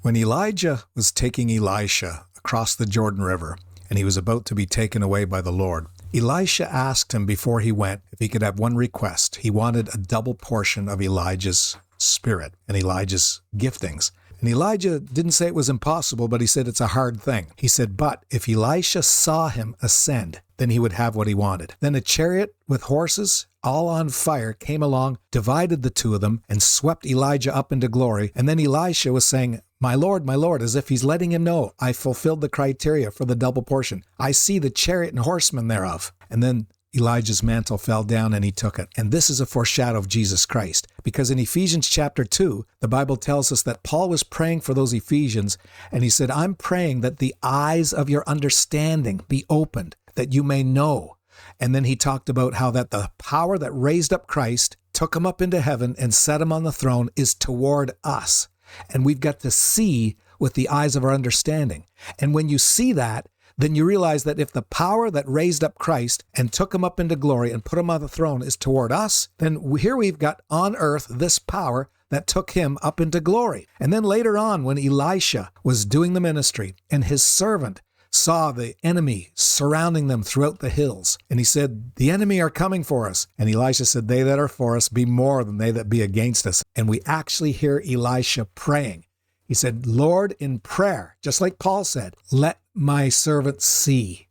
When Elijah was taking Elisha across the Jordan River, and he was about to be taken away by the Lord, Elisha asked him before he went if he could have one request. He wanted a double portion of Elijah's spirit and Elijah's giftings. And Elijah didn't say it was impossible, but he said it's a hard thing. He said, but if Elisha saw him ascend, then he would have what he wanted. Then a chariot with horses, all on fire, came along, divided the two of them, and swept Elijah up into glory. And then Elisha was saying, my Lord, as if he's letting him know, I fulfilled the criteria for the double portion. I see the chariot and horsemen thereof. And then Elijah's mantle fell down and he took it. And this is a foreshadow of Jesus Christ. Because in Ephesians chapter 2, the Bible tells us that Paul was praying for those Ephesians, and he said, I'm praying that the eyes of your understanding be opened, that you may know. And then he talked about how that the power that raised up Christ, took him up into heaven and set him on the throne, is toward us. And we've got to see with the eyes of our understanding. And when you see that, then you realize that if the power that raised up Christ and took him up into glory and put him on the throne is toward us, then here we've got on earth this power that took him up into glory. And then later on, when Elisha was doing the ministry and his servant saw the enemy surrounding them throughout the hills, and he said, the enemy are coming for us. And Elisha said, they that are for us be more than they that be against us. And we actually hear Elisha praying. He said, Lord, in prayer, just like Paul said, let my servant see.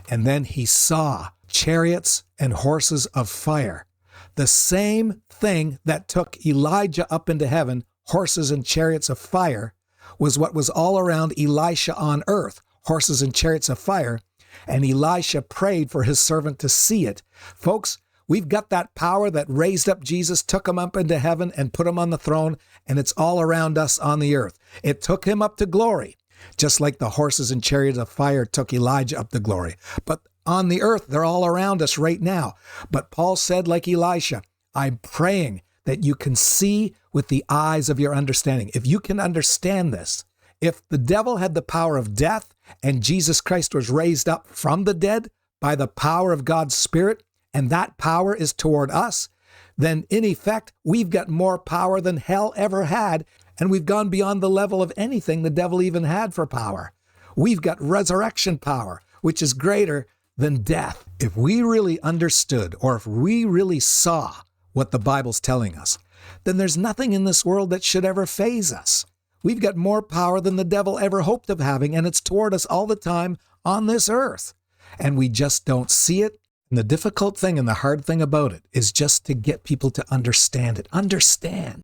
And then he saw chariots and horses of fire. The same thing that took Elijah up into heaven, horses and chariots of fire, was what was all around Elisha on earth, horses and chariots of fire. And Elisha prayed for his servant to see it. Folks, we've got that power that raised up Jesus, took him up into heaven and put him on the throne, and it's all around us on the earth. It took him up to glory, just like the horses and chariots of fire took Elijah up to glory. But on the earth, they're all around us right now. But Paul said, like Elisha, I'm praying that you can see with the eyes of your understanding. If you can understand this, if the devil had the power of death and Jesus Christ was raised up from the dead by the power of God's Spirit, and that power is toward us, then in effect, we've got more power than hell ever had, and we've gone beyond the level of anything the devil even had for power. We've got resurrection power, which is greater than death. If we really understood, or if we really saw what the Bible's telling us, then there's nothing in this world that should ever faze us. We've got more power than the devil ever hoped of having, and it's toward us all the time on this earth. And we just don't see it. And the difficult thing and the hard thing about it is just to get people to understand it. Understand